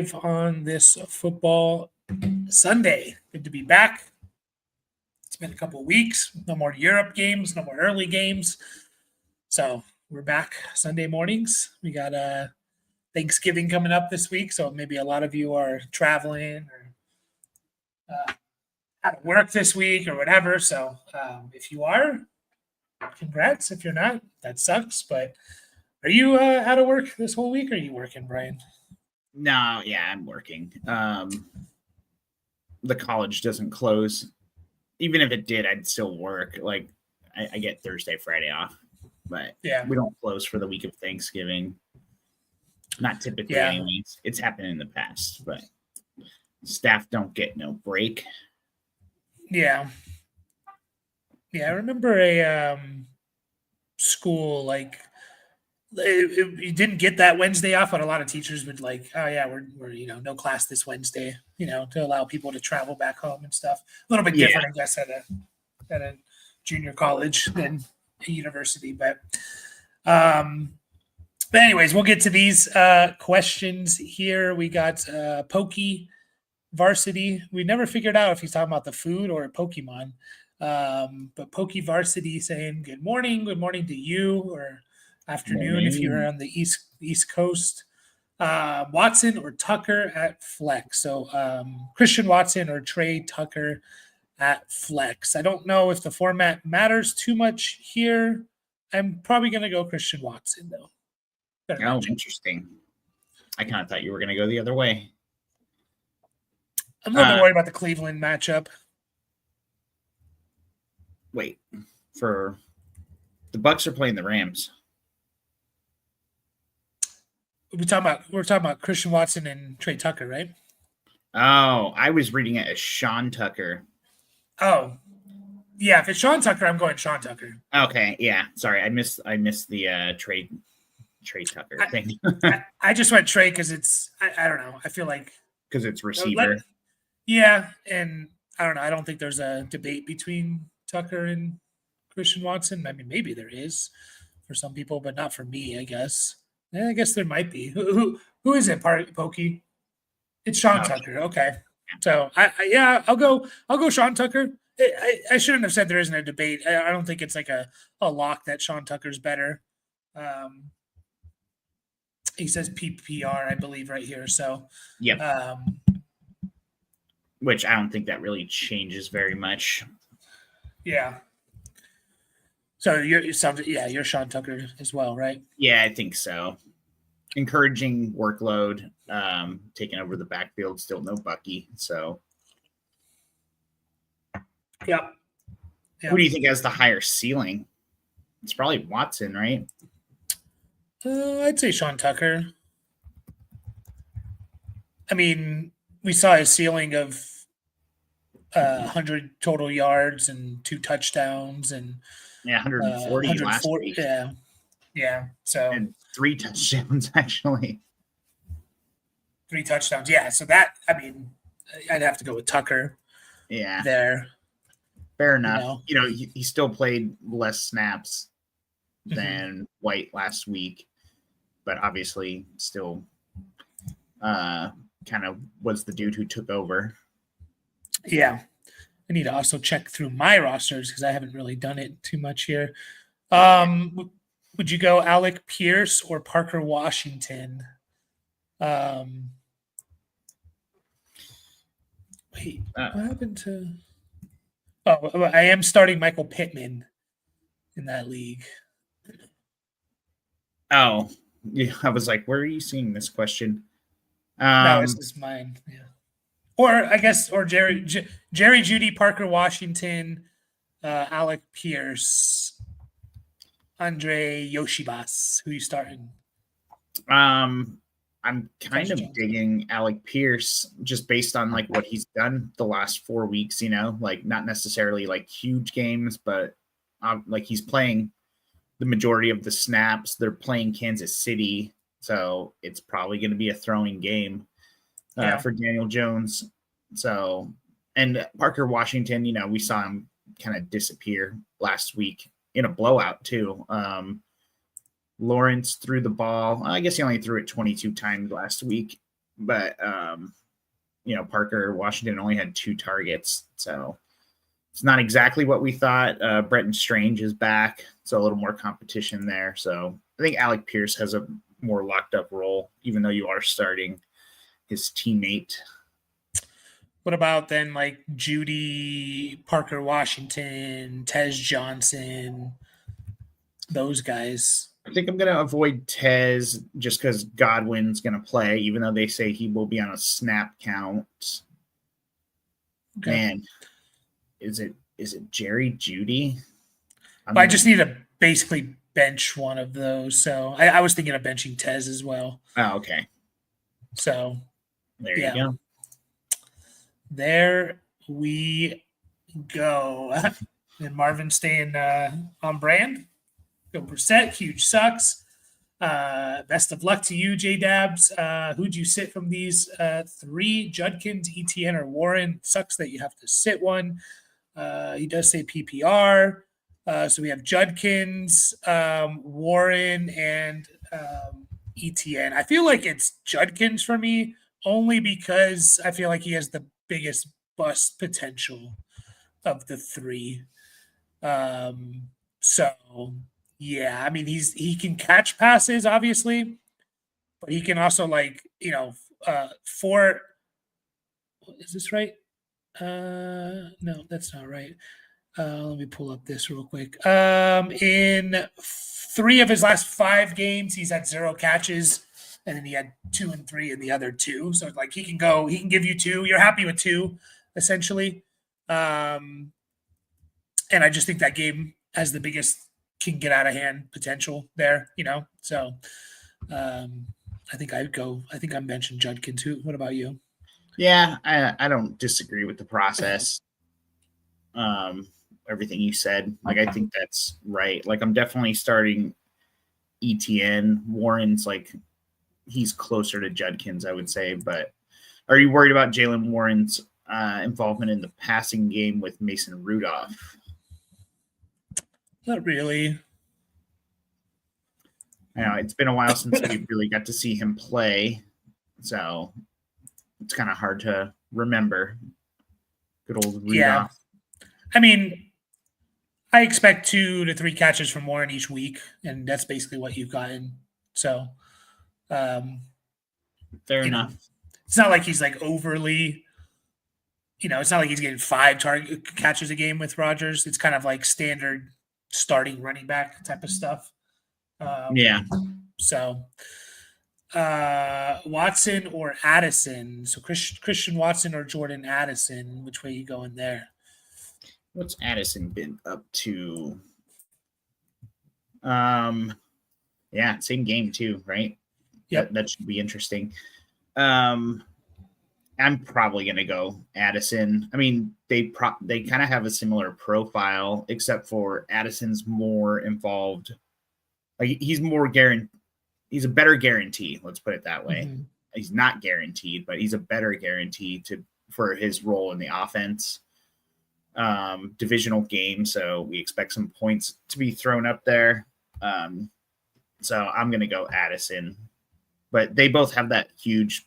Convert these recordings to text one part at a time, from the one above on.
live on this football Sunday. Good to be back. It's been a couple of weeks. No more Europe games, no more early games. So we're back Sunday mornings. We got Thanksgiving coming up this week, so maybe a lot of you are traveling or out of work this week or whatever. So if you are, congrats. If you're not, that sucks. But are you out of work this whole week? Or are you working, Brian? No, yeah, I'm working. The college doesn't close. Even if it did, I'd still work. Like I get Thursday, Friday off, but Yeah. we don't close for the week of Thanksgiving. Not typically, Yeah. anyways. It's happened in the past, but staff don't get no break. Yeah. Yeah, I remember a school like you didn't get that Wednesday off, but a lot of teachers would like, oh yeah, we're no class this Wednesday, to allow people to travel back home and stuff. A little bit different, I guess, at a junior college than a university, but anyways, we'll get to these questions here. We got Pokey Varsity. We never figured out if he's talking about the food or Pokemon. But Pokey Varsity saying good morning to you, or afternoon if you're on the East Coast. Watson or Tucker at flex. So Christian Watson or Trey Tucker at flex. I don't know if the format matters too much here. I'm probably going to go Christian Watson, though. Oh, interesting. I kind of thought you were going to go the other way. I'm a little bit worried about the Cleveland matchup. Wait, for the Bucks are playing the Rams. We're talking about Christian Watson and Trey Tucker, right? Oh, I was reading it as Sean Tucker. Oh, yeah. If it's Sean Tucker, I'm going Sean Tucker. Okay, yeah. Sorry, I missed the Trey Tucker thing. I just went Trey because it's I don't know. I feel like because it's receiver. Yeah, and I don't know. I don't think there's a debate between Tucker and Christian Watson. I mean, maybe there is for some people, but not for me, I guess. I guess there might be. Who is it, Pokey? It's Sean Tucker. Okay. So I'll go Sean Tucker. I shouldn't have said there isn't a debate. I don't think it's like a lock that Sean Tucker's better. He says PPR, I believe, right here. So yeah. Which I don't think that really changes very much. Yeah. So you're Sean Tucker as well, right? Yeah, I think so. Encouraging workload, taking over the backfield, still no Bucky. So Yep. Who do you think has the higher ceiling? It's probably Watson, right? I'd say Sean Tucker. I mean, we saw a ceiling of 100 total yards and 2 touchdowns and 140 last week. Yeah. So and 3 touchdowns actually. 3 touchdowns. Yeah. So that, I mean, I'd have to go with Tucker. Yeah. There. Fair enough. He still played less snaps than White last week, but obviously still kind of was the dude who took over. Yeah. I need to also check through my rosters because I haven't really done it too much here. Would you go Alec Pierce or Parker Washington? Wait, what happened to... Oh, I am starting Michael Pittman in that league. Oh, yeah. I was like, where are you seeing this question? No, this is mine. Yeah. Or Jerry Jeudy, Parker Washington, Alec Pierce, Andre Yoshibas. Who you starting? I'm kind of digging Alec Pierce just based on like what he's done the last 4 weeks, like not necessarily like huge games, but like he's playing the majority of the snaps. They're playing Kansas City, so it's probably going to be a throwing game for Daniel Jones. So, and Parker Washington, we saw him kind of disappear last week in a blowout too. Lawrence threw the ball. I guess he only threw it 22 times last week, but Parker Washington only had 2 targets, so it's not exactly what we thought. Brenton Strange is back, so a little more competition there. So I think Alec Pierce has a more locked up role, even though you are starting his teammate. What about then like Judy, Parker Washington, Tez Johnson, those guys? I think I'm going to avoid Tez just because Godwin's going to play, even though they say he will be on a snap count. Okay. Man, is it Jerry Judy? I just need to basically bench one of those. So I was thinking of benching Tez as well. Oh, okay. So there you go. There we go. And Marvin staying on brand. Go Brissett, huge sucks. Best of luck to you, J-Dabs. Who'd you sit from these 3? Judkins, ETN, or Warren? Sucks that you have to sit one. He does say PPR. So we have Judkins, Warren, and ETN. I feel like it's Judkins for me, only because I feel like he has the biggest bust potential of the 3. So yeah, I mean he can catch passes, obviously, but he can also is this right? No, that's not right. Let me pull up this real quick. In 3 of his last 5 games, he's had 0 catches, and then he had 2 and 3 in the other 2. So like he can give you 2. You're happy with 2, essentially. And I just think that game has the biggest can get out of hand potential there, So I think I'm benching Judkins too. What about you? Yeah, I don't disagree with the process. Everything you said, like I think that's right. Like I'm definitely starting ETN. Warren's like he's closer to Judkins, I would say. But are you worried about Jaylen Warren's involvement in the passing game with Mason Rudolph? Not really. I know it's been a while since we really got to see him play, so it's kind of hard to remember. Good old Rudolph. Yeah. I mean, I expect 2 to 3 catches from Warren each week, and that's basically what you've gotten. So, fair enough. It's not like he's like overly, it's not like he's getting 5 target catches a game with Rodgers. It's kind of like standard starting running back type of stuff. Yeah. So, Watson or Addison? So Christian Watson or Jordan Addison? Which way are you going there? What's Addison been up to? Yeah, same game too, right? Yeah, that should be interesting. I'm probably gonna go Addison. I mean, they kind of have a similar profile, except for Addison's more involved. Like he's he's a better guarantee. Let's put it that way. Mm-hmm. He's not guaranteed, but he's a better guarantee for his role in the offense. Divisional game, so we expect some points to be thrown up there. So I'm gonna go Addison, but they both have that huge,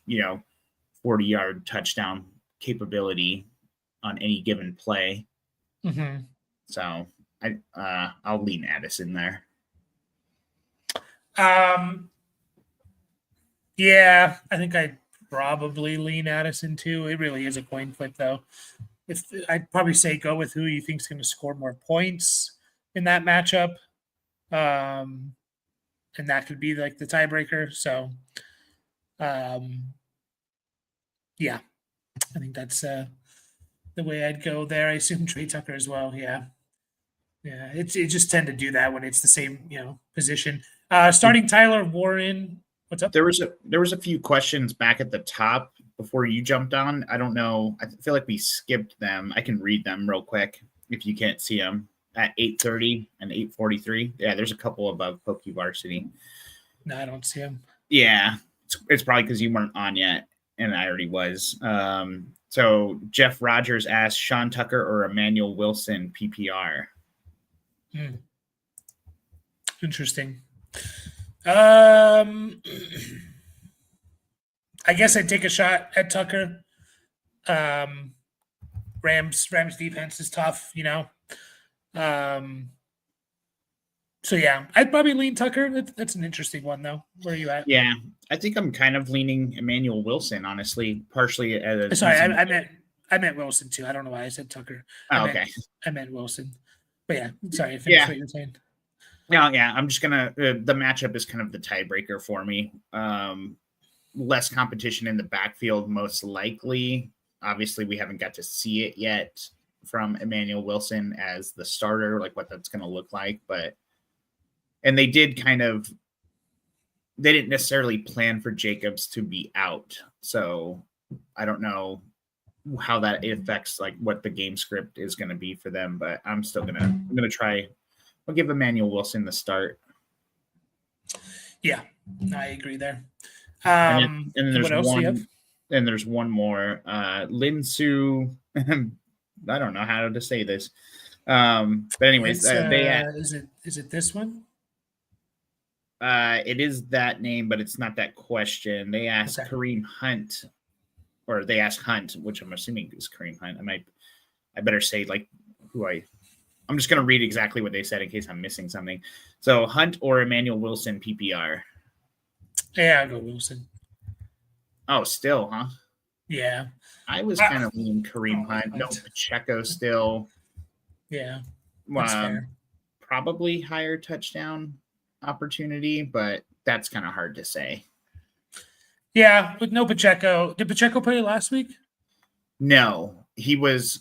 40-yard touchdown capability on any given play. Mm-hmm. So I'll lean Addison there. Yeah, I think I'd probably lean Addison too. It really is a coin flip, though. I'd probably say go with who you think is going to score more points in that matchup, and that could be like the tiebreaker. So, yeah, I think that's the way I'd go there. I assume Trey Tucker as well. Yeah. It just tend to do that when it's the same position. Starting Tyler Warren. What's up? There was a few questions back at the top before you jumped on. I don't know. I feel like we skipped them. I can read them real quick if you can't see them at 8:30 and 8:43. Yeah, there's a couple above Pokey Varsity. No, I don't see them. Yeah, it's probably because you weren't on yet, and I already was. So Jeff Rogers asked Sean Tucker or Emmanuel Wilson PPR. Interesting. I guess I'd take a shot at Tucker. Rams defense is tough, you know. So yeah, I'd probably lean Tucker. That's an interesting one though. Where are you at? Yeah, I think I'm kind of leaning Emmanuel Wilson, honestly, partially as Sorry, using. I meant Wilson too. I don't know why I said Tucker. Oh, okay. I meant Wilson. But yeah, sorry, finish Yeah. what you're saying. Yeah. I'm just gonna. The matchup is kind of the tiebreaker for me. Less competition in the backfield, most likely. Obviously, we haven't got to see it yet from Emmanuel Wilson as the starter, like what that's going to look like. And they did they didn't necessarily plan for Jacobs to be out. So I don't know how that affects like what the game script is going to be for them, but I'm going to try. I'll give Emmanuel Wilson the start. Yeah, I agree there. And there's what else do you have? And there's one more. Linsu. I don't know how to say this. But anyways, is it this one? It is that name, but it's not that question. They asked Kareem Hunt, or they asked Hunt, which I'm assuming is Kareem Hunt. I better say like I'm just going to read exactly what they said in case I'm missing something. So Hunt or Emmanuel Wilson PPR. Yeah, I'll go Wilson. Oh, still, huh? Yeah. I was kind of leaning Kareem Hunt. No, Pacheco still. Yeah. That's fair. Probably higher touchdown opportunity, but that's kind of hard to say. Yeah, with no Pacheco. Did Pacheco play last week? No, he was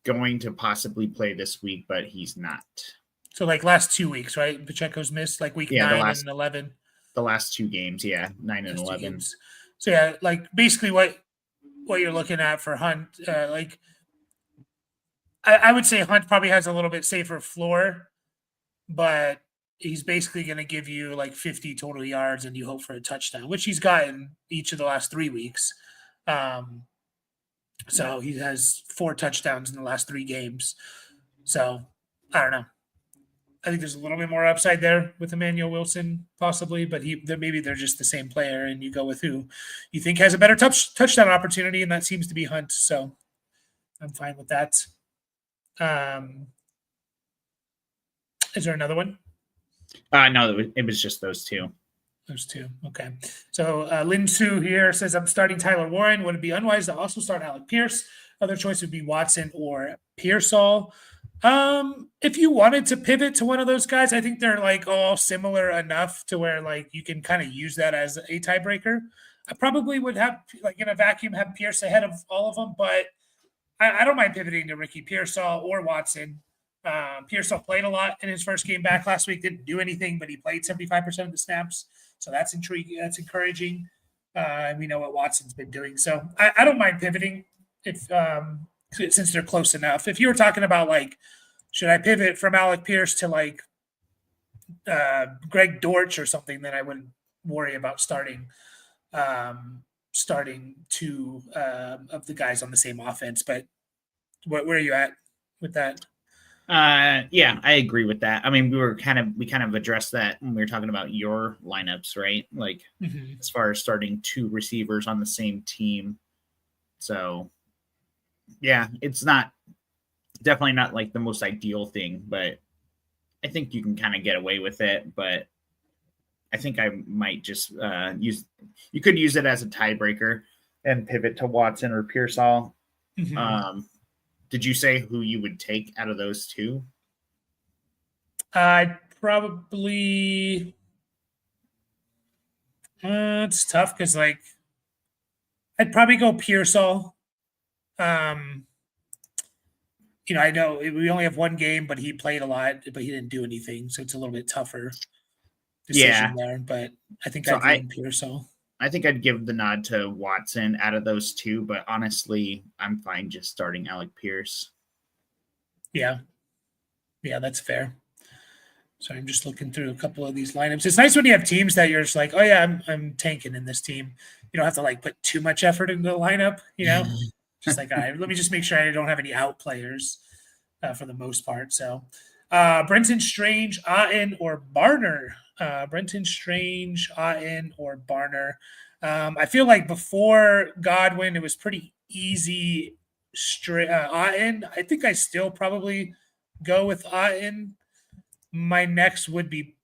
going to possibly play this week, but he's not. So like last 2 weeks, right? Pacheco's missed like week 9 and 11. The last 2 games, yeah, 9 and 11. So yeah, like basically what you're looking at for Hunt, like I would say Hunt probably has a little bit safer floor, but he's basically going to give you like 50 total yards and you hope for a touchdown, which he's gotten each of the last 3 weeks. So he has 4 touchdowns in the last 3 games. So I don't know. I think there's a little bit more upside there with Emmanuel Wilson, possibly, but maybe they're just the same player, and you go with who you think has a better touchdown opportunity, and that seems to be Hunt. So I'm fine with that. Is there another one? No, it was just those 2. Those 2. Okay. So Lin Su here says, I'm starting Tyler Warren. Would it be unwise to also start Alec Pierce? Other choice would be Watson or Pearsall. If you wanted to pivot to one of those guys, I think they're like all similar enough to where like you can kind of use that as a tiebreaker. I probably would have like in a vacuum have Pierce ahead of all of them, but I don't mind pivoting to Ricky Pearsall or Watson. Pearsall played a lot in his first game back last week, didn't do anything, but he played 75% of the snaps. So that's intriguing. That's encouraging. And we know what Watson's been doing. So I don't mind pivoting if since they're close enough. If you were talking about like, should I pivot from Alec Pierce to like Greg Dortch or something, then I wouldn't worry about starting 2 of the guys on the same offense. But where are you at with that? Yeah, I agree with that. I mean, we kind of addressed that when we were talking about your lineups, right? Like as far as starting 2 receivers on the same team. So yeah, it's definitely not like the most ideal thing, but I think you can kind of get away with it. But I think I might just you could use it as a tiebreaker and pivot to Watson or Pearsall. Did you say who you would take out of those 2? I'd probably it's tough because like I'd probably go Pearsall. I know we only have 1 game, but he played a lot, but he didn't do anything, so it's a little bit tougher decision there. But I think I'd lean Pearsall. I think I'd give the nod to Watson out of those 2, but honestly, I'm fine just starting Alec Pierce. Yeah, that's fair. So I'm just looking through a couple of these lineups. It's nice when you have teams that you're just like, oh yeah, I'm tanking in this team. You don't have to like put too much effort into the lineup, Just like, all right, let me just make sure I don't have any out players for the most part. So Brenton Strange, Auten, or Barner. Brenton Strange, Auten, or Barner. I feel like before Godwin, it was pretty easy. Straight Otten. I think I still probably go with Otten. My next would be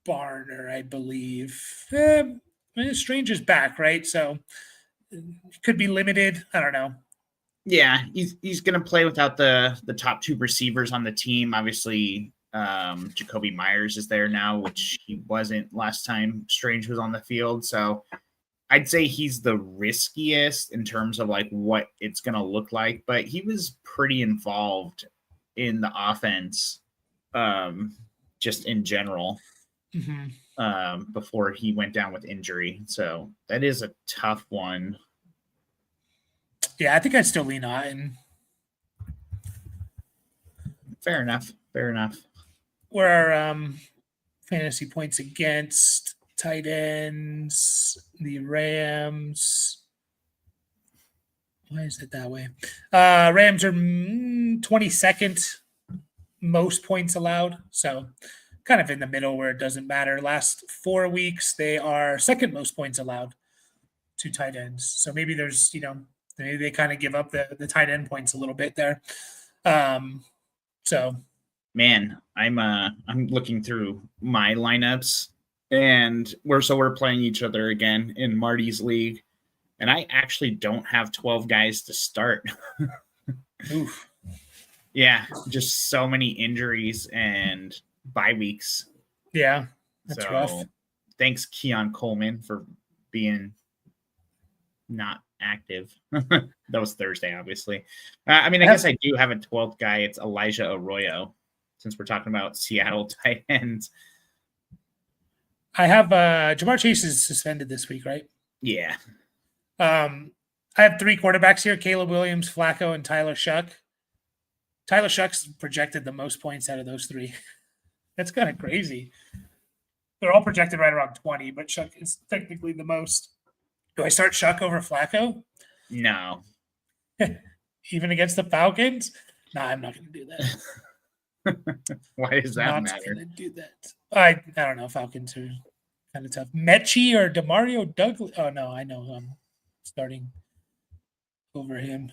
Barner, I believe. Strange is back, right? So could be limited. I don't know. Yeah, he's going to play without the top two receivers on the team. Obviously, Jacoby Myers is there now, which he wasn't last time Strange was on the field. So I'd say he's the riskiest in terms of like what it's going to look like, but he was pretty involved in the offense, just in general, before he went down with injury. So that is a tough one. Yeah, I think I'd still lean on. Fair enough. Where are fantasy points against tight ends, the Rams? Why is it that way? Rams are 22nd most points allowed. So kind of in the middle where it doesn't matter. Last 4 weeks, they are second most points allowed to tight ends. So maybe there's, maybe they kind of give up the tight end points a little bit there. So man, I'm looking through my lineups, and we're playing each other again in Marty's league, and I actually don't have 12 guys to start. Oof. Yeah, just so many injuries and bye weeks. Yeah, that's rough. Thanks, Keon Coleman, for being not active. That was Thursday, obviously. I guess I do have a 12th guy. It's Elijah Arroyo, since we're talking about Seattle tight ends. I have Jamar Chase is suspended this week, right? Yeah. I have 3 quarterbacks here: Caleb Williams, Flacco, and Tyler Shuck. Tyler Shuck's projected the most points out of those 3. That's kind of crazy. They're all projected right around 20, but Shuck is technically the most. Do I start Shuck over Flacco? No. Even against the Falcons? No, I'm not going to do that. Why does that matter? I'm not going to do that. I don't know. Falcons are kind of tough. Mechie or Demario Douglas? Oh, no, I know I'm starting over him.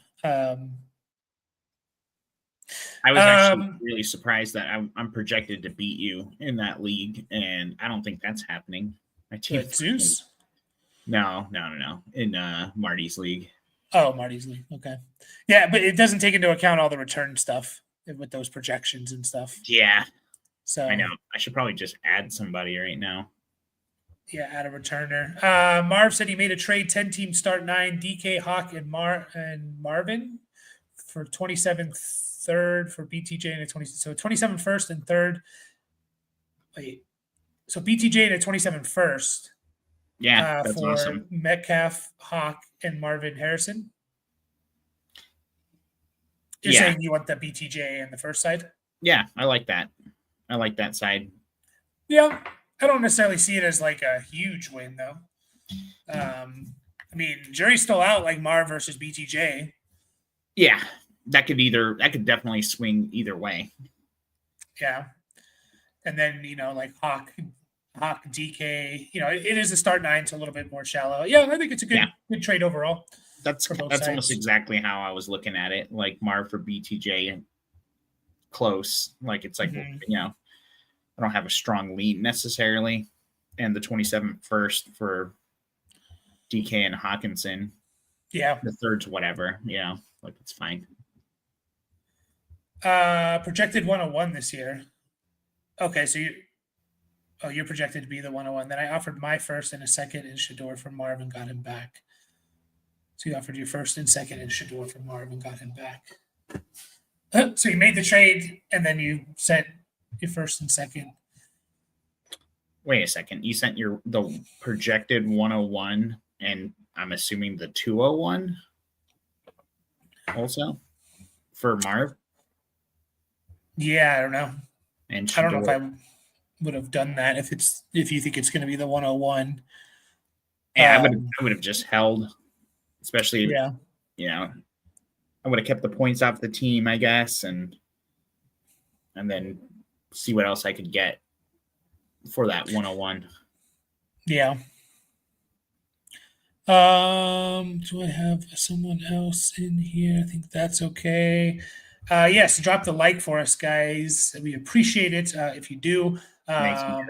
I was actually really surprised that I'm projected to beat you in that league, and I don't think that's happening. My team Zeus? No. In Marty's league. Oh, Marty's league. Okay. Yeah, but it doesn't take into account all the return stuff with those projections and stuff. Yeah. So I know. I should probably just add somebody right now. Yeah, add a returner. Marv said he made a trade 10-team start 9, DK, Hawk, and Marvin for 27th. Third for BTJ and a 20. So 27 first and third. Wait. So BTJ and a 27 first. Yeah, that's for awesome. Metcalf, Hawk, and Marvin Harrison. You're saying you want the BTJ and the first side? Yeah, I like that. I like that side. Yeah. I don't necessarily see it as like a huge win, though. Jury's still out, like Marv versus BTJ. Yeah. That could definitely swing either way. Yeah. And then, like Hawk, DK, it is a start 9, so a little bit more shallow. Yeah, I think it's a good trade overall. That's almost exactly how I was looking at it. Like Marv for BTJ and close. Like it's like, I don't have a strong lead necessarily. And the 27th first for DK and Hawkinson. Yeah. The third's whatever. Like it's fine. Projected 101 this year. Okay, so you're projected to be the 101. Then I offered my first and a second in Shador from Marv and got him back. So you offered your first and second in Shador from Marv and got him back. So you made the trade and then you sent your first and second. Wait a second. You sent the projected 101 and I'm assuming the 201 also for Marv? Yeah, I don't know. And I don't know if I would have done that if you think it's going to be the 101. Yeah, I would have just held, especially. Yeah. I would have kept the points off the team, I guess, and then see what else I could get for that 101. Yeah. Do I have someone else in here? I think that's okay. Yes, drop the like for us, guys. We appreciate it if you do. Makes me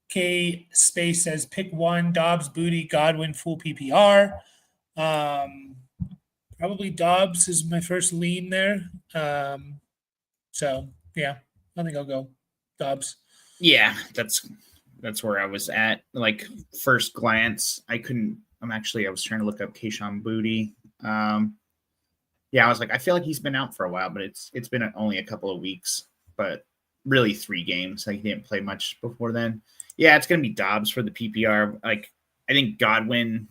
K Space says pick one: Dobbs, Booty, Godwin, full PPR. Probably Dobbs is my first lean there. So yeah, I think I'll go Dobbs. Yeah, that's where I was at. Like first glance, I was trying to look up Keyshawn Booty. Yeah, I was like, I feel like he's been out for a while, but it's been only a couple of weeks, but really 3 games. Like he didn't play much before then. Yeah, it's gonna be Dobbs for the PPR. Like I think Godwin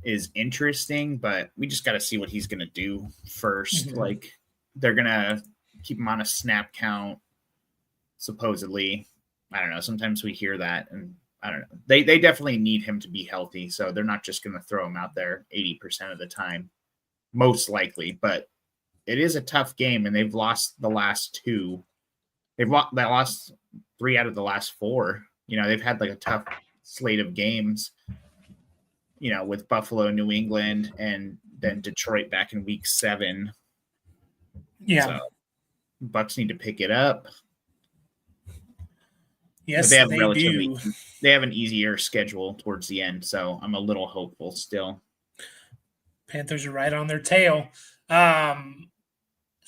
is interesting, but we just got to see what he's gonna do 1st. Mhm. Like they're gonna keep him on a snap count, supposedly. I don't know. Sometimes we hear that, and I don't know. They definitely need him to be healthy, so they're not just gonna throw him out there 80% of the time, most likely. But it is a tough game, and they've lost the last 2. They've lost 3 out of the last 4. You know, they've had like a tough slate of games, you know, with Buffalo, New England, and then Detroit back in week 7. Yeah. So Bucks need to pick it up. Yes, but they do. They have an easier schedule towards the end, so I'm a little hopeful still. Panthers are right on their tail. So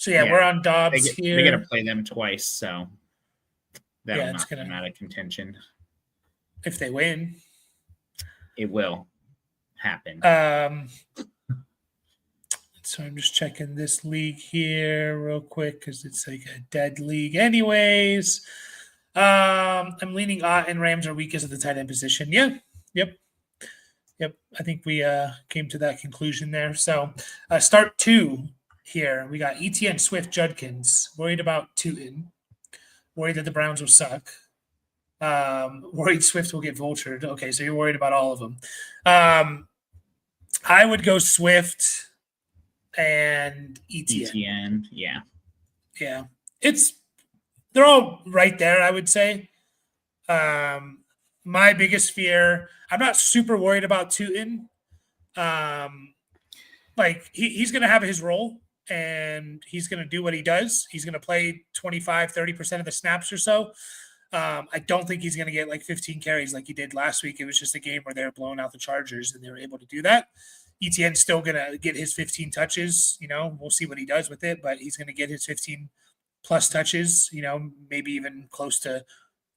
we're on Dobbs here. They're gonna play them twice, so that'll knock them out of contention. If they win, it will happen. So I'm just checking this league here real quick because it's like a dead league, anyways. I'm leaning and Rams are weakest at the tight end position. Yeah. Yep. I think we came to that conclusion there. So start 2 here. We got ETN, Swift, Judkins. Worried about Tootin. Worried that the Browns will suck. Worried Swift will get vultured. Okay, so you're worried about all of them. I would go Swift and ETN. Yeah. They're all right there, I would say. My biggest fear, I'm not super worried about Tootin. Like he's going to have his role and he's going to do what he does. He's going to play 25, 30% of the snaps or so. I don't think he's going to get like 15 carries like he did last week. It was just a game where they were blowing out the Chargers and they were able to do that. ETN's still going to get his 15 touches. You know, we'll see what he does with it, but he's going to get his 15 plus touches, you know, maybe even closer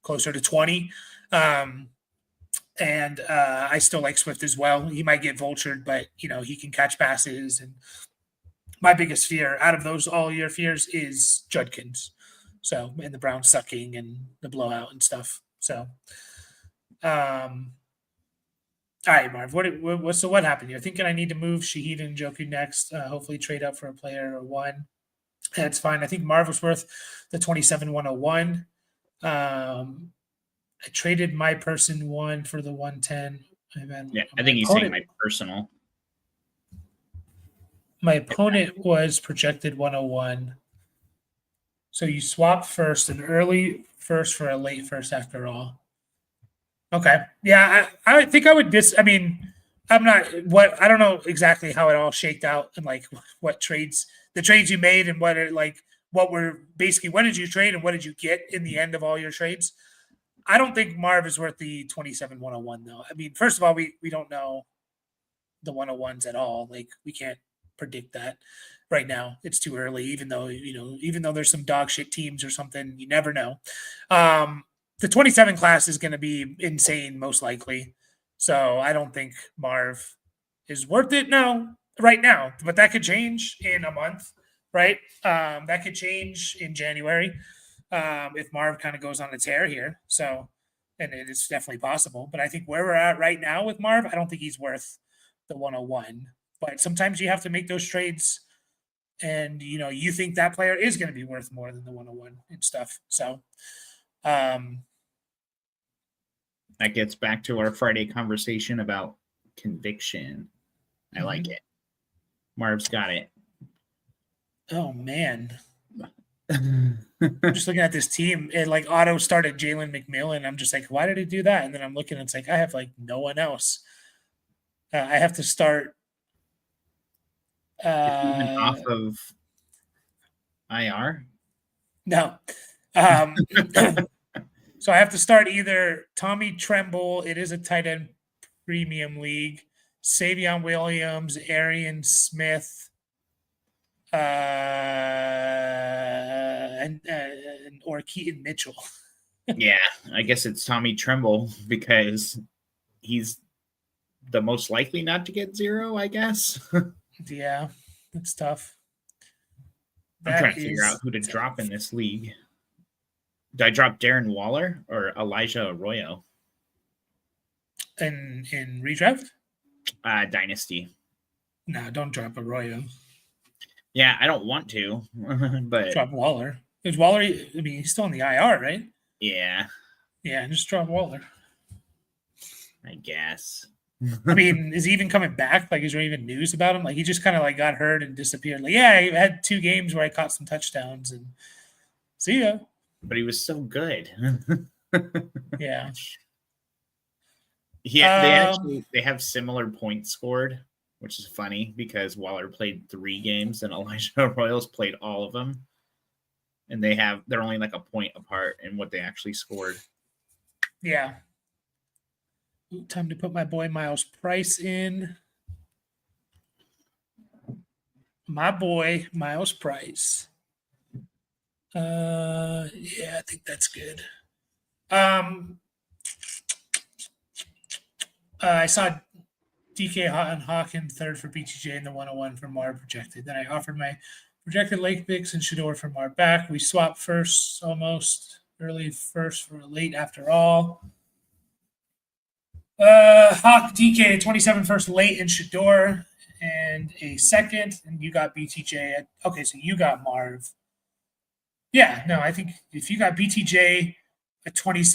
to 20. And I still like Swift as well. He might get vultured, but, you know, he can catch passes. And my biggest fear out of those all year fears is Judkins. So, and the Browns sucking and the blowout and stuff. So, all right, Marv, what happened? You're thinking I need to move Shaheed and Njoku next, hopefully trade up for a player or one. That's fine. I think Marv was worth the 27-101. I traded my person 1 for the 110. I think he's saying my personal. My opponent was projected 101. So you swap first, an early first for a late first after all. Okay. Yeah, I think I would I don't know exactly how it all shaked out and like what trades, the trades you made and what did you trade and what did you get in the end of all your trades? I don't think Marv is worth the 27-101 though. I mean, first of all, we don't know the 101s at all. Like we can't predict that right now. It's too early, even though there's some dog shit teams or something, you never know. The 27 class is going to be insane, most likely. So I don't think Marv is worth it right now, but that could change in a month, right? That could change in January if Marv kind of goes on a tear here. So, and it is definitely possible. But I think where we're at right now with Marv, I don't think he's worth the 101. But sometimes you have to make those trades and, you think that player is going to be worth more than the 101 and stuff. So, that gets back to our Friday conversation about conviction. I like it. Marv's got it. Oh, man. Just looking at this team, it like auto started Jalen McMillan. I'm just like, why did it do that? And then I'm looking, it's like, I have like no one else. I have to start. Even off of IR. No. So I have to start either Tommy Tremble. It is a tight end premium league. Savion Williams, Arian Smith, or Keaton Mitchell. Yeah, I guess it's Tommy Tremble because he's the most likely not to get 0, I guess. Yeah, that's tough. I'm trying to figure out who to drop in this league. Do I drop Darren Waller or Elijah Arroyo? In redraft? Dynasty. No, don't drop Arroyo. Yeah, I don't want to, but drop Waller. Is Waller? I mean, he's still in the IR, right? Yeah. Yeah, just drop Waller. I guess. I mean, is he even coming back? Like, is there even news about him? Like, he just kind of like got hurt and disappeared. Like, yeah, I had 2 games where I caught some touchdowns and see ya. But he was so good. Yeah. Yeah, they have similar points scored, which is funny because Waller played 3 games and Elijah Royals played all of them. And they're only like a point apart in what they actually scored. Yeah. Time to put my boy Miles Price in. My boy Miles Price. Yeah, I think that's good. I saw DK and Hawkins third for BTJ and the 101 for Mar projected. Then I offered my projected Lake Bix and Shador for Mar back. We swapped first almost early first for late after all. Hawk DK 27 first late and Shador and a second, and you got BTJ. Okay, so you got Marv. Yeah, no, I think if you got BTJ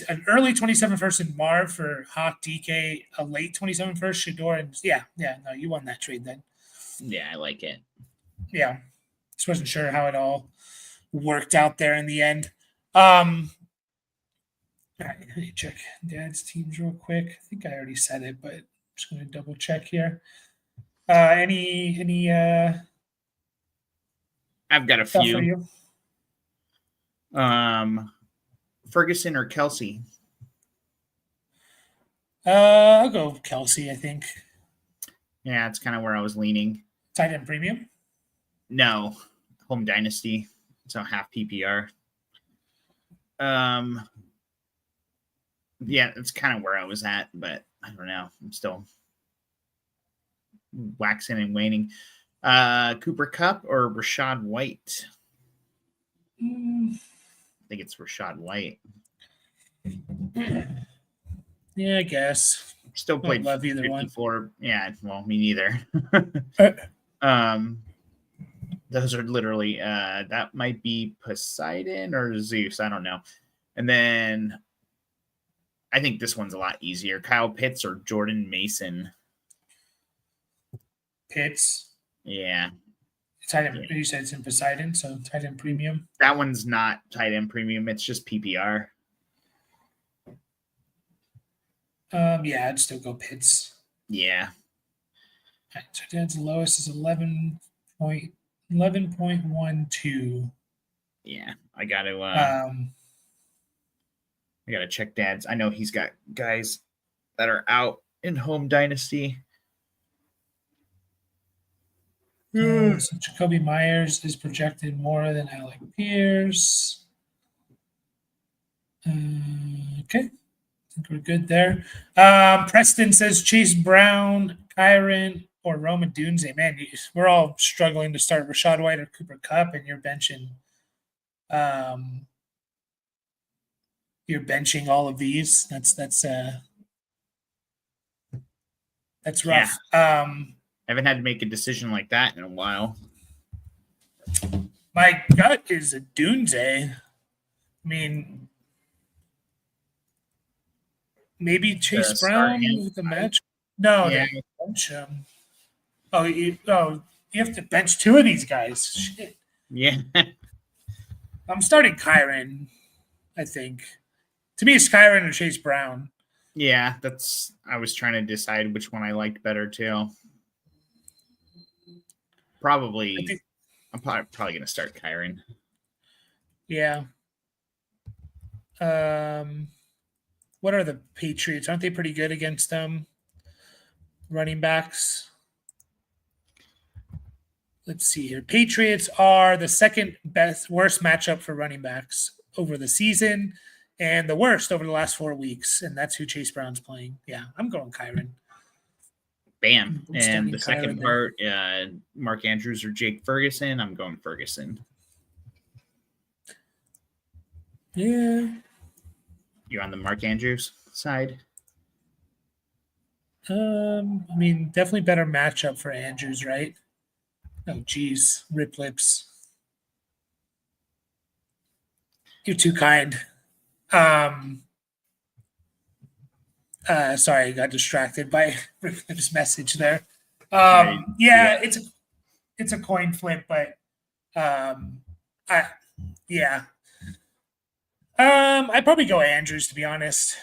an early 27 first in Marv for Hawk DK, a late 27 first Shador, and no, you won that trade then. Yeah, I like it. Yeah, just wasn't sure how it all worked out there in the end. All right, let me check Dad's teams real quick. I think I already said it, but I'm just going to double check here. Any I've got a few. Ferguson or Kelsey? I'll go Kelsey, I think. Yeah, it's kind of where I was leaning. Tight end premium? No, home dynasty. So half PPR. Yeah, it's kind of where I was at, but I don't know. I'm still waxing and waning. Cooper Kupp or Rashad White? I think it's Rashad White. Yeah, I guess. Still played love either 54. One. Yeah, well, me neither. Those are literally that might be Poseidon or Zeus. I don't know. And then I think this one's a lot easier. Kyle Pitts or Jordan Mason? Pitts. Yeah. Tight end. You said it's in Poseidon, so tight end premium. That one's not tight end premium. It's just PPR. Yeah, I'd still go Pitts. Yeah. All right, so Dad's lowest is 11.12. Yeah, I got to. I got to check Dad's. I know he's got guys that are out in home dynasty. So Jacoby Myers is projected more than Alec Pierce. Okay. I think we're good there. Preston says Chase Brown, Kyron, or Roman Dunze. Man, we're all struggling to start Rashad White or Cooper Kupp, and you're benching all of these. That's rough. Yeah. I haven't had to make a decision like that in a while. My gut is a Dunze. I mean, maybe Chase Brown with the match. No, yeah. Bench him. You have to bench 2 of these guys. Shit. Yeah. I'm starting Kyron, I think. To me, it's Kyron or Chase Brown. Yeah, I was trying to decide which one I liked better too. Probably, I'm probably going to start Kyron. Yeah. What are the Patriots? Aren't they pretty good against running backs? Let's see here. Patriots are the second worst matchup for running backs over the season, and the worst over the last 4 weeks. And that's who Chase Brown's playing. Yeah, I'm going Kyron. Bam. I'm And the Kyron second there. part, Mark Andrews or Jake Ferguson. I'm going Ferguson. Yeah. You on the Mark Andrews side? I mean, definitely better matchup for Andrews, right? Oh, geez, rip lips. You're too kind. Sorry, I got distracted by Rip Lips' message there. Yeah, it's a coin flip, but I yeah. I'd probably go Andrews to be honest,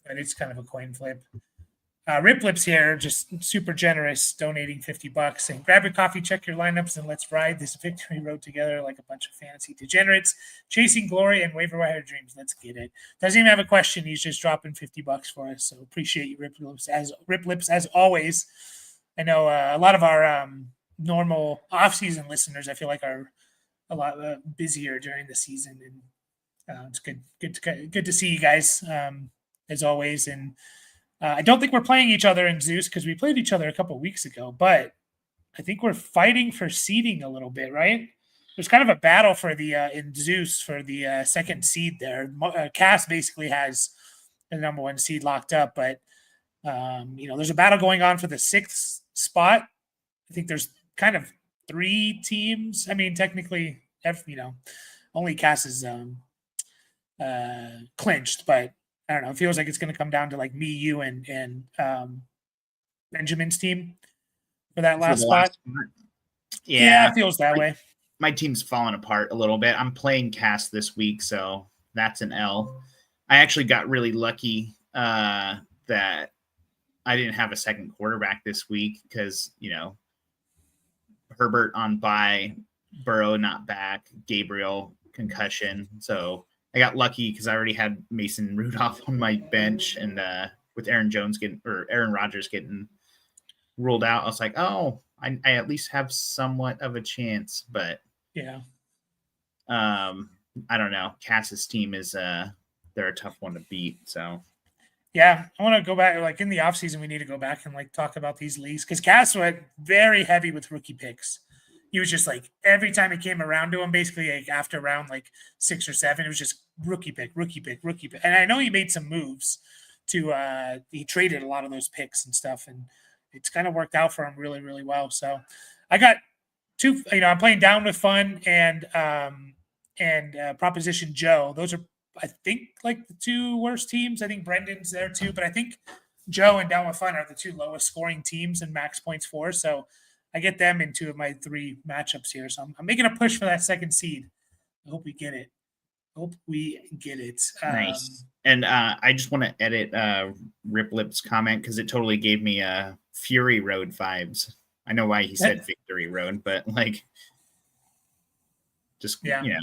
but it's kind of a coin flip. Rip Lips here, just super generous, donating $50 and grab your coffee, check your lineups, and let's ride this victory road together like a bunch of fantasy degenerates, chasing glory and waiver wire dreams. Let's get it. Doesn't even have a question. He's just dropping $50 for us. So appreciate you, Rip Lips as always. I know a lot of our normal off-season listeners, I feel like, are a lot busier during the season, and it's good to see you guys as always. And I don't think we're playing each other in Zeus because we played each other a couple of weeks ago, but I think we're fighting for seeding a little bit, right? There's kind of a battle for the in Zeus for the second seed there. Cass basically has the number one seed locked up, but there's a battle going on for the 6th spot. I think there's kind of 3 teams. I mean, technically, only Cass is clinched, but I don't know. It feels like it's going to come down to like me, you, and Benjamin's team for that last spot. Yeah, it feels that way. My team's falling apart a little bit. I'm playing Cass this week, so that's an L. I actually got really lucky that I didn't have a second quarterback this week because, Herbert on bye, Burrow not back, Gabriel concussion. So I got lucky because I already had Mason Rudolph on my bench, and with Aaron Rodgers getting ruled out, I was like, oh, I at least have somewhat of a chance. But yeah, I don't know. Cass's team is they're a tough one to beat. So yeah, I want to go back. Like in the offseason, we need to go back and like talk about these leagues because Cass went very heavy with rookie picks. He was just like every time it came around to him, basically like after round like 6 or 7, it was just rookie pick. And I know he made some moves he traded a lot of those picks and stuff, and it's kind of worked out for him really, really well. So I got 2, I'm playing Down with Fun and Proposition Joe. Those are, I think, like the 2 worst teams. I think Brendan's there too, but I think Joe and Down with Fun are the 2 lowest scoring teams in max points for. So I get them in 2 of my 3 matchups here. So I'm making a push for that second seed. I hope we get it. Nice. And I just want to edit Rip Lips' comment because it totally gave me Fury Road vibes. I know why he said Victory Road, but like, just, maybe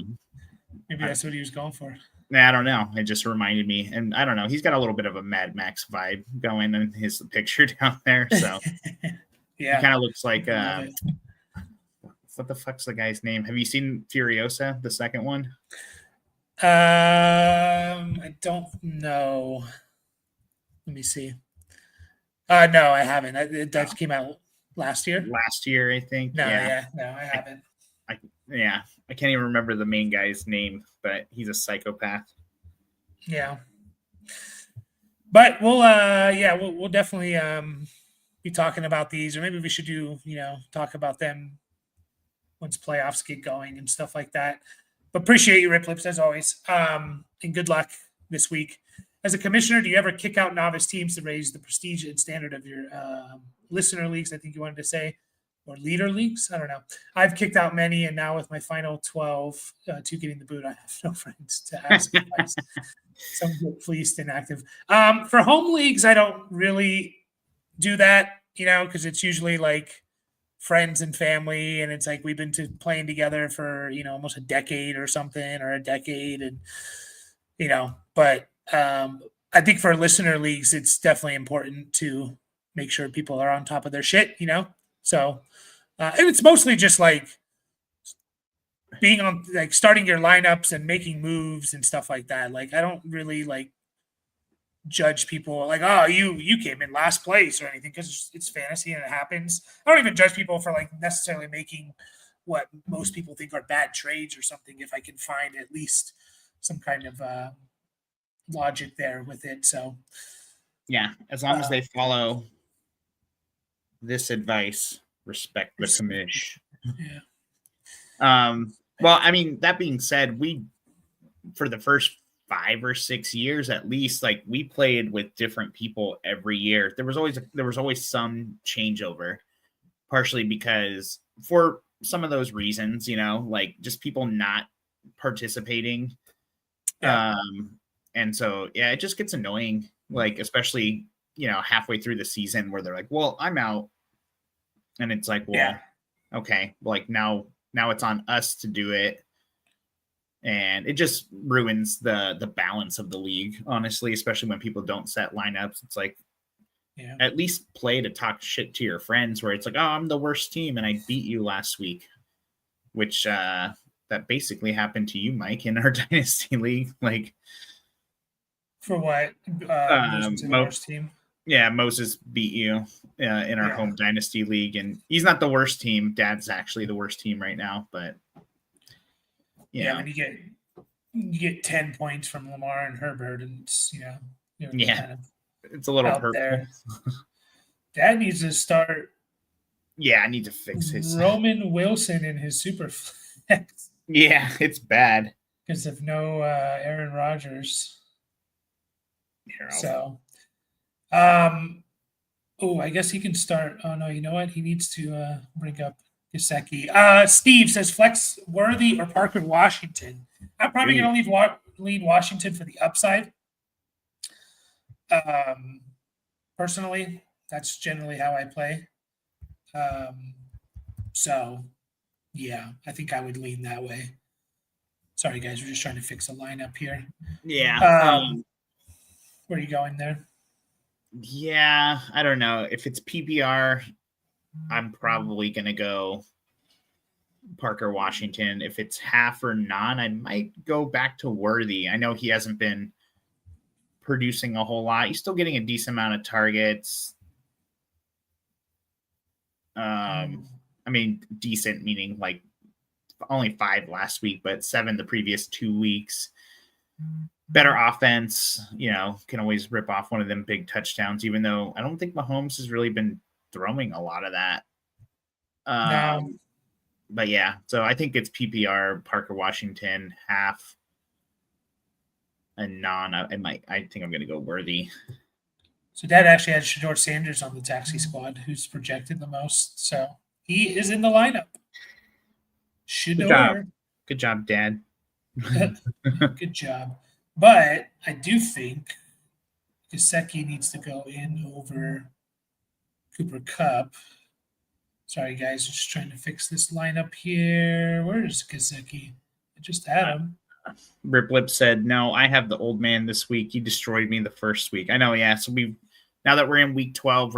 that's what he was going for. I don't know. It just reminded me. And I don't know. He's got a little bit of a Mad Max vibe going in his picture down there. So yeah, he kind of looks like what the fuck's the guy's name? Have you seen Furiosa, the second one? I don't know. Let me see. No, I haven't. That came out last year. Last year, I think. No, I haven't. I can't even remember the main guy's name, but he's a psychopath. Yeah. But we'll definitely be talking about these, or maybe we should do, talk about them once playoffs get going and stuff like that. But appreciate you, Rip Lips, as always. And good luck this week. As a commissioner, do you ever kick out novice teams to raise the prestige and standard of your listener leagues, I think you wanted to say, or leader leagues? I don't know. I've kicked out many, and now with my final 12 to getting the boot, I have no friends to ask advice. Some get fleeced inactive. For home leagues, I don't really do that, because it's usually like friends and family, and it's like we've been playing together for almost a decade or something, or a decade, and But I think for listener leagues, it's definitely important to make sure people are on top of their shit. So and it's mostly just like being on, like, starting your lineups and making moves and stuff like that. Like, I don't really like judge people like, oh, you came in last place or anything, because it's fantasy and it happens. I don't even judge people for like necessarily making what most people think are bad trades or something, if I can find at least some kind of logic there with it. So yeah, as long as they follow this advice, respect the commish. Yeah. Well, I mean, that being said, we, for the first 5 or 6 years at least, like, we played with different people every year. There was always some changeover, partially because for some of those reasons, like just people not participating. Yeah. And so, yeah, it just gets annoying, like, especially, halfway through the season where they're like, well, I'm out. And it's like, well, okay, like now it's on us to do it. And it just ruins the balance of the league, honestly, especially when people don't set lineups. It's like, at least play to talk shit to your friends, where it's like, oh, I'm the worst team and I beat you last week, which that basically happened to you, Mike, in our dynasty league. Like, for what? The worst team? Yeah, Moses beat you in our home dynasty league, and he's not the worst team. Dad's actually the worst team right now, but when you get 10 points from Lamar and Herbert, and it's kind of, it's a little hurtful there. Dad needs to start. Yeah, I need to fix his Roman Wilson in his super flex. Yeah, it's bad because of no Aaron Rodgers. So, I guess he can start. Oh no, you know what? He needs to bring up Gesicki. Steve says flex Worthy or Parker Washington. I'm probably going to lead Washington for the upside. Personally, that's generally how I play. So, yeah, I think I would lean that way. Sorry, guys, we're just trying to fix a lineup here. Yeah. Where are you going there? Yeah, I don't know. If it's PPR, I'm probably going to go Parker Washington. If it's half or non, I might go back to Worthy. I know he hasn't been producing a whole lot. He's still getting a decent amount of targets. I mean, decent, meaning like only 5 last week, but 7 the previous 2 weeks. Better offense, can always rip off one of them big touchdowns, even though I don't think Mahomes has really been throwing a lot of that. No. But yeah, so I think it's PPR, Parker Washington, half, and non. I think I'm going to go Worthy. So Dad actually had Shedeur Sanders on the taxi squad, who's projected the most. So he is in the lineup. Shedeur. Good job, Dad. Good job. But I do think Gesicki needs to go in over Cooper Kupp. Sorry, guys. Just trying to fix this lineup here. Where is Gesicki? I just had him. Rip Lip said, no, I have the old man this week. He destroyed me the first week. I know, yeah. So now that we're in week 12,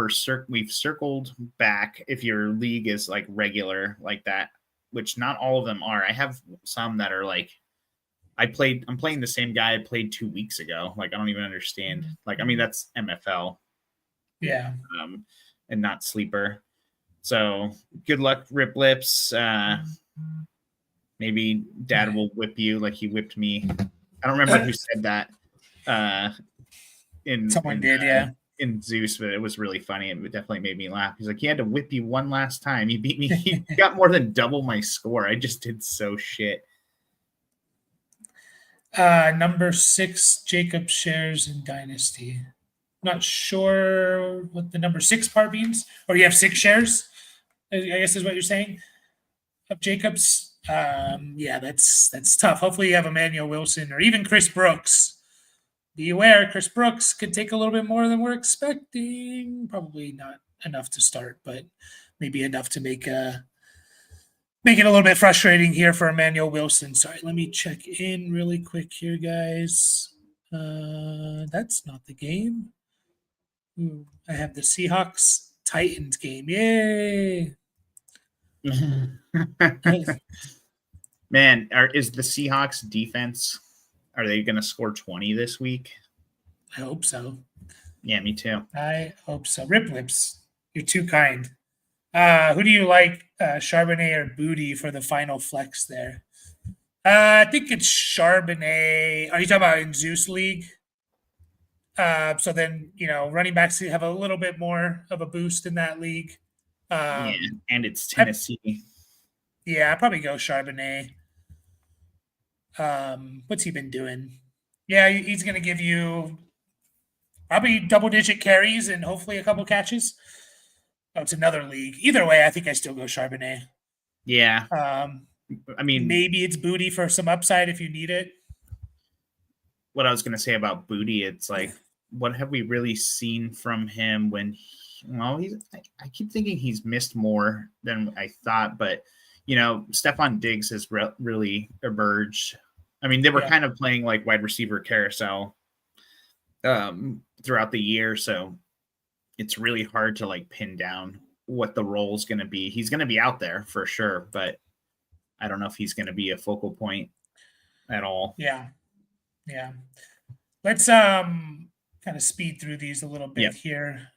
we've circled back. If your league is like regular like that, which not all of them are. I have some that are like, I'm playing the same guy I played 2 weeks ago. Like, I don't even understand. Like, I mean, that's MFL. Yeah. And not sleeper. So good luck, Rip Lips. Maybe Dad will whip you like he whipped me. I don't remember who said that. Someone did. In Zeus, but it was really funny. It definitely made me laugh. He's like, he had to whip you one last time. He beat me. He got more than double my score. I just did so shit. Number 6, Jacob shares in Dynasty. Not sure what the number 6 part means. Or you have 6 shares, I guess is what you're saying, of Jacobs. Yeah, that's tough. Hopefully you have Emmanuel Wilson or even Chris Brooks be aware, Chris Brooks could take a little bit more than we're expecting. Probably not enough to start, but maybe enough to make it a little bit frustrating here for Emmanuel Wilson. Sorry, let me check in really quick here, guys. That's not the game. Ooh, I have the Seahawks Titans game. Yay! Man, is the Seahawks defense, are they going to score 20 this week? I hope so. Yeah, me too. I hope so. Rip Lips, you're too kind. Who do you like, Charbonnet or Booty for the final flex there? I think it's Charbonnet. Are you talking about in Zeus League? So then, running backs have a little bit more of a boost in that league. Yeah, and it's Tennessee. I'd probably go Charbonnet. What's he been doing? Yeah, he's going to give you probably double-digit carries and hopefully a couple catches. Oh, it's another league. Either way, I think I still go Charbonnet. Yeah. I mean, maybe it's Booty for some upside if you need it. What I was going to say about Booty, it's like, what have we really seen from him when I keep thinking he's missed more than I thought, but Stephon Diggs has really emerged. I mean, they were kind of playing like wide receiver carousel throughout the year, so it's really hard to like pin down what the role is going to be. He's going to be out there for sure, but I don't know if he's going to be a focal point at all. Yeah. Let's kind of speed through these a little bit here.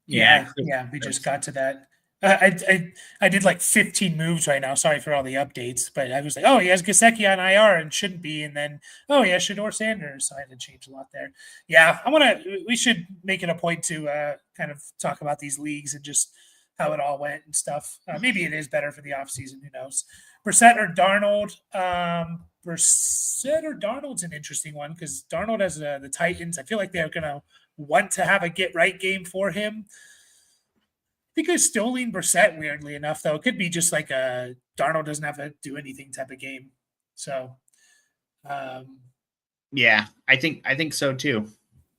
We just got to that. I did like 15 moves right now. Sorry for all the updates, but I was like, oh, he has Gesicki on IR and shouldn't be, and then he has Shedeur Sanders. So I had to change a lot there. Yeah, we should make it a point to kind of talk about these leagues and just how it all went and stuff. Maybe it is better for the offseason. Who knows? Brissett or Darnold? Brissett or Darnold's an interesting one because Darnold has the Titans. I feel like they're going to want to have a get-right game for him. I think I still lean Brissett, weirdly enough, though. It could be just like a Darnold doesn't have to do anything type of game. So, yeah, I think so too.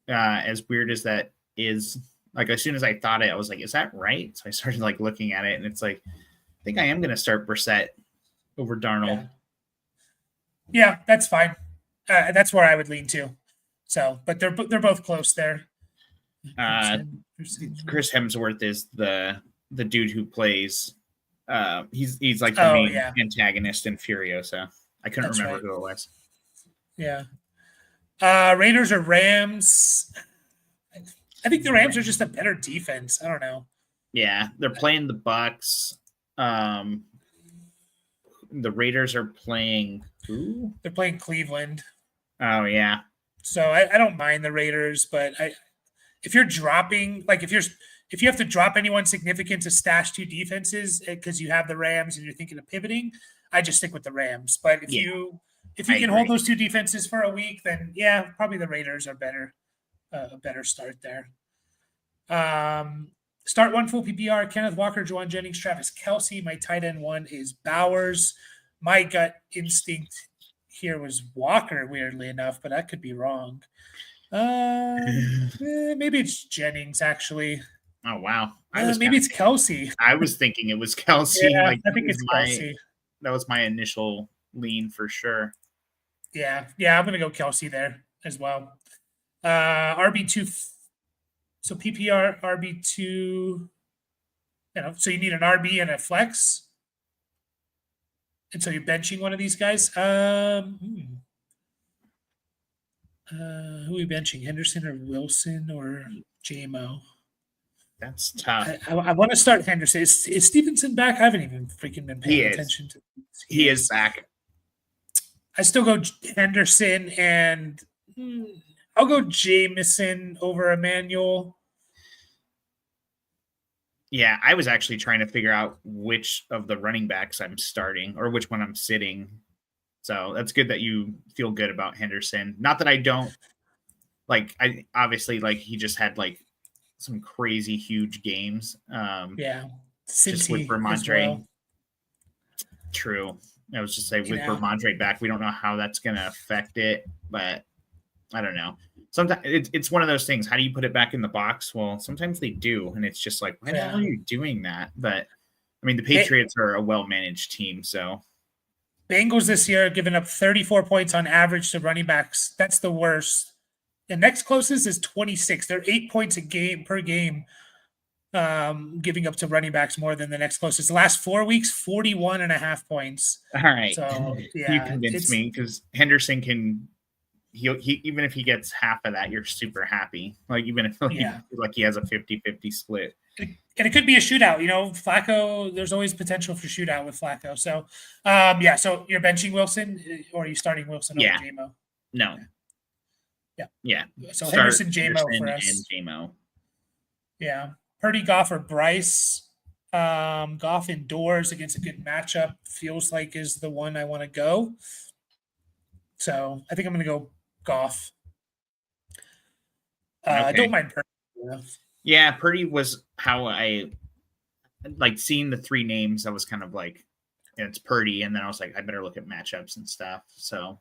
As weird as that is, like as soon as I thought it, I was like, "Is that right?" So I started like looking at it, and it's like, I think I am going to start Brissett over Darnold. Yeah, that's fine. That's where I would lean to. So, but they're both close there. Chris Hemsworth is the dude who plays. He's like the main antagonist in Furiosa. I couldn't remember who it was. Yeah. Raiders or Rams? I think the Rams are just a better defense. I don't know. Yeah, they're playing the Bucks. The Raiders are playing who? They're playing Cleveland. Oh yeah. So I don't mind the Raiders, but if you're dropping, like if you have to drop anyone significant to stash two defenses because you have the Rams and you're thinking of pivoting, I just stick with the Rams. But if you can hold those two defenses for a week, then probably the Raiders are better, a better start there. Start one full PPR: Kenneth Walker, Juwan Jennings, Travis Kelce. My tight end one is Bowers. My gut instinct here was Walker, weirdly enough, but that could be wrong. Maybe it's Jennings, actually. Oh, wow. Maybe it's Kelce. I was thinking it was Kelce. Yeah, I think it's Kelce. That was my initial lean for sure. Yeah, I'm going to go Kelce there as well. RB2. So PPR, RB2. So you need an RB and a flex. And so you're benching one of these guys. Who are we benching? Henderson or Wilson or JMO? That's tough. I want to start Henderson. Is Stevenson back? I haven't even freaking been paying attention to. He is back. I still go Henderson, and I'll go Jameson over Emmanuel. Yeah, I was actually trying to figure out which of the running backs I'm starting or which one I'm sitting. So that's good that you feel good about Henderson. Not that I don't like. I obviously like he just had like some crazy huge games. Just with Ramondre. well. True. I was just saying You with know? Vermondre back, we don't know how that's going to affect it, but I don't know. Sometimes it's one of those things. How do you put it back in the box? Well, sometimes they do, and it's just like, why the hell are you doing that? But I mean, the Patriots are a well-managed team, so Bengals this year are giving up 34 points on average to running backs. That's the worst. The next closest is 26. They're 8 points a game per game, giving up to running backs more than the next closest. The last 4 weeks, 41.5 points. all right. So You convinced me because Henderson can he even if he gets half of that, you're super happy. Like even if he has a 50-50 split. And it could be a shootout. Flacco, there's always potential for shootout with Flacco. So so you're benching Wilson or are you starting Wilson over J-Mo? No. Yeah. So Henderson, J-Mo for us. And J-Mo. Yeah. Purdy, Goff, or Bryce. Goff indoors against a good matchup feels like is the one I want to go. So I think I'm going to go Goff. I don't mind Purdy. Yeah, Purdy was how I like seeing the three names. I was kind of like, it's Purdy, and then I was like, I better look at matchups and stuff. So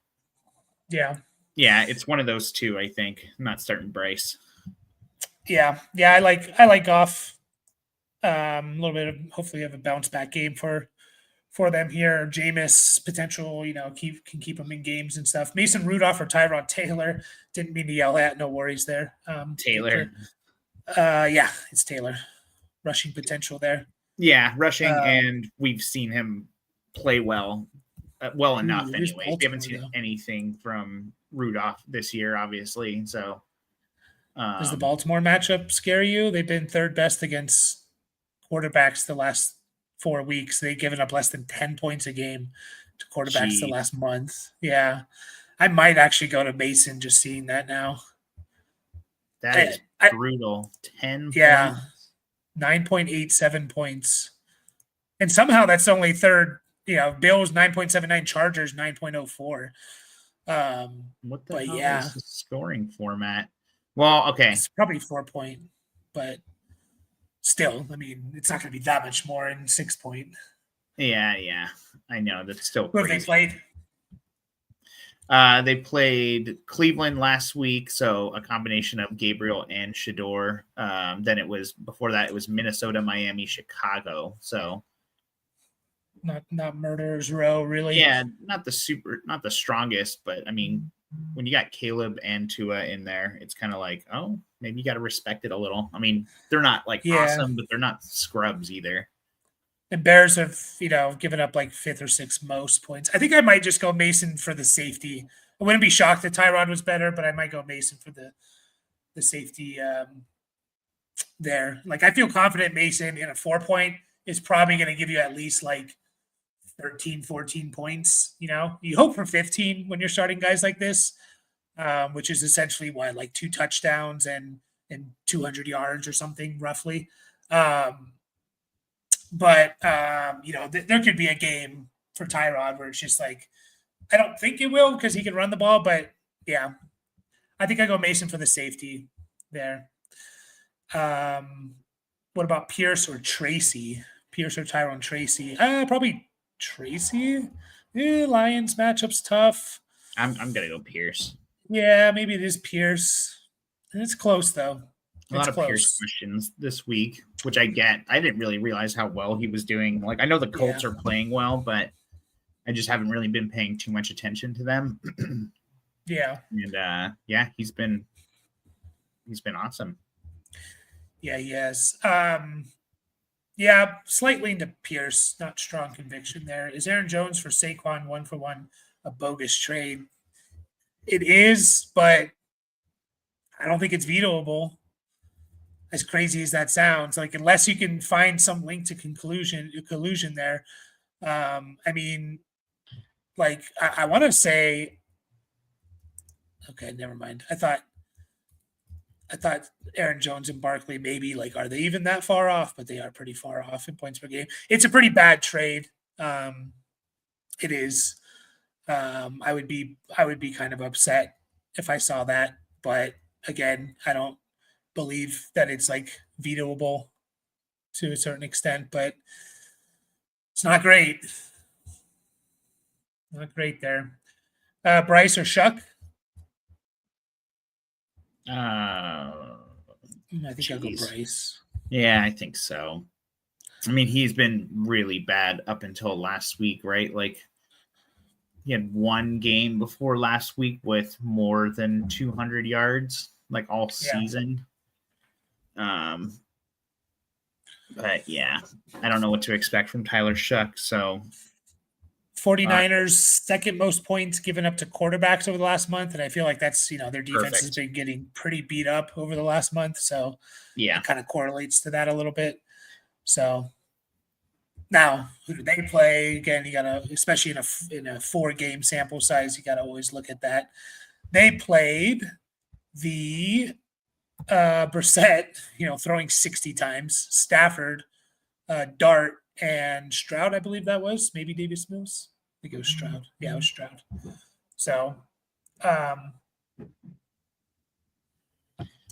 yeah, it's one of those two. I think I'm not starting Bryce. Yeah, I like Goff. A little bit of hopefully have a bounce back game for them here. Jameis potential, can keep them in games and stuff. Mason Rudolph or Tyrod Taylor. Didn't mean to yell at. No worries there. Taylor. It's Taylor. Rushing potential there. Yeah, rushing, and we've seen him play well enough anyway. We haven't seen anything from Rudolph this year, obviously. So, does the Baltimore matchup scare you? They've been third best against quarterbacks the last 4 weeks. They've given up less than 10 points a game to quarterbacks the last month. Yeah, I might actually go to Mason just seeing that now. That is brutal. 10 points. 9.87 points. And somehow that's only third. Bills 9.79, Chargers 9.04. What the hell is the scoring format? Well, okay. It's probably 4 point, but still, I mean, it's not going to be that much more in 6 point. Yeah. I know. That's still crazy. Who have they played? They played Cleveland last week, so a combination of Gabriel and Shador. Then before that, it was Minnesota, Miami, Chicago. So not Murderers Row, really. Yeah, not the strongest, but I mean, when you got Caleb and Tua in there, it's kind of like, oh, maybe you got to respect it a little. I mean, they're not awesome, but they're not scrubs either. And Bears have, given up like 5th or 6th most points. I think I might just go Mason for the safety. I wouldn't be shocked that Tyrod was better, but I might go Mason for the safety there. Like, I feel confident Mason in a 4 point is probably going to give you at least like 13, 14 points. You hope for 15 when you're starting guys like this, which is essentially like 2 touchdowns and 200 yards or something roughly. But there could be a game for Tyrod where it's just like, I don't think it will because he can run the ball, but yeah, I think I go Mason for the safety there. What about Pierce or Tracy? Pierce or Tyrone Tracy? Probably Tracy. Lions matchup's tough. I'm gonna go Pierce. Yeah, maybe it is Pierce. It's close though. A lot of Pierce questions this week, which I get. I didn't really realize how well he was doing. Like, I know the Colts are playing well, but I just haven't really been paying too much attention to them. Yeah. And he's been awesome. Yeah, he has. Slightly into Pierce, not strong conviction there. Is Aaron Jones for Saquon 1-for-1 a bogus trade? It is, but I don't think it's vetoable. As crazy as that sounds, like, unless you can find some link to collusion there. I mean, like, I want to say, okay, never mind. I thought Aaron Jones and Barkley maybe, like, are they even that far off? But they are pretty far off in points per game. It's a pretty bad trade. It is. I would be kind of upset if I saw that, but again, I don't believe that it's like vetoable to a certain extent, but it's not great. Not great there. Bryce or Shuck? I think I'll go Bryce. Yeah, I think so. I mean, he's been really bad up until last week, right? Like, he had one game before last week with more than 200 yards, like all season. But yeah, I don't know what to expect from Tyler Shuck. So 49ers second most points given up to quarterbacks over the last month, and I feel like that's their defense has been getting pretty beat up over the last month, so yeah, it kind of correlates to that a little bit. So now who do they play? Again, you gotta, especially in a 4-game sample size, you gotta always look at that. They played the Brissett, throwing 60 times, Stafford, Dart, and Stroud, I believe that was. Maybe Davis Mills. I think it was Stroud. Yeah, it was Stroud. So yeah.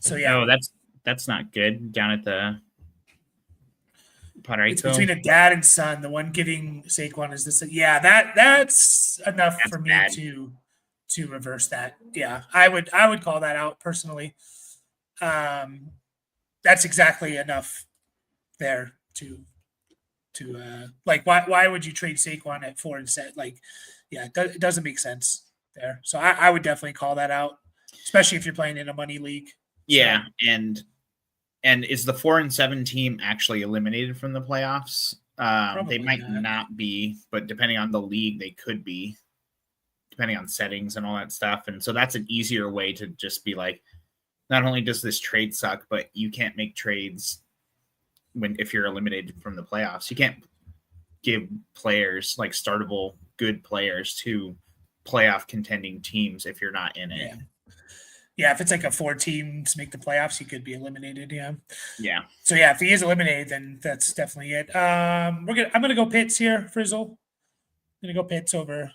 No, that's not good down at the Puerto It's between a dad and son. The one giving Saquon is this. Yeah, that's enough for me bad. to reverse that. Yeah, I would call that out personally. That's exactly enough there to like why would you trade Saquon at 4 and set? Like, yeah, it doesn't make sense there. So I would definitely call that out, especially if you're playing in a money league. Yeah, so. And is the 4-7 team actually eliminated from the playoffs? They might not be, but depending on the league, they could be, depending on settings and all that stuff. And so that's an easier way to just be like, not only does this trade suck, but you can't make trades if you're eliminated from the playoffs. You can't give players, like startable good players, to playoff contending teams if you're not in it. Yeah, if it's like a 4 teams make the playoffs, he could be eliminated. Yeah. So yeah, if he is eliminated, then that's definitely it. I'm gonna go Pitts here, Frizzle. I'm gonna go Pitts over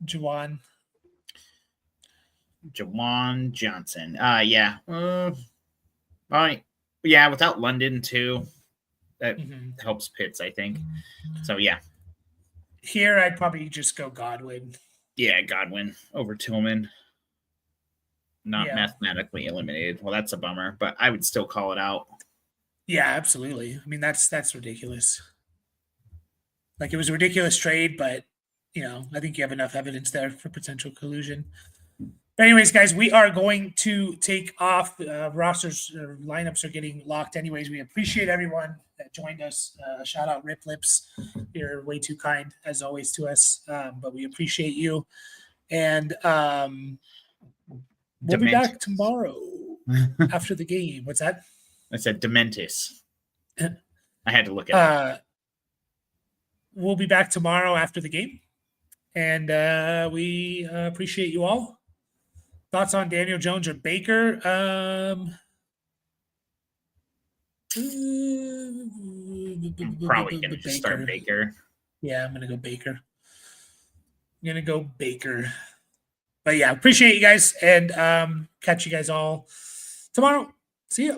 Juwan Johnson. Yeah. All right. Yeah, without London too, that helps Pitts, I think. So yeah. Here, I'd probably just go Godwin. Yeah, Godwin over Tillman. Not mathematically eliminated. Well, that's a bummer, but I would still call it out. Yeah, absolutely. I mean, that's ridiculous. Like, it was a ridiculous trade, but I think you have enough evidence there for potential collusion. But anyways, guys, we are going to take off. Rosters, lineups are getting locked anyways. We appreciate everyone that joined us. Shout out Rip Lips. You're way too kind, as always, to us. But we appreciate you. And we'll be back tomorrow after the game. What's that? I said Dementis. I had to look at it. We'll be back tomorrow after the game. And we appreciate you all. Thoughts on Daniel Jones or Baker? I'm probably going to start Baker. Yeah, I'm going to go Baker. But yeah, appreciate you guys, and catch you guys all tomorrow. See ya.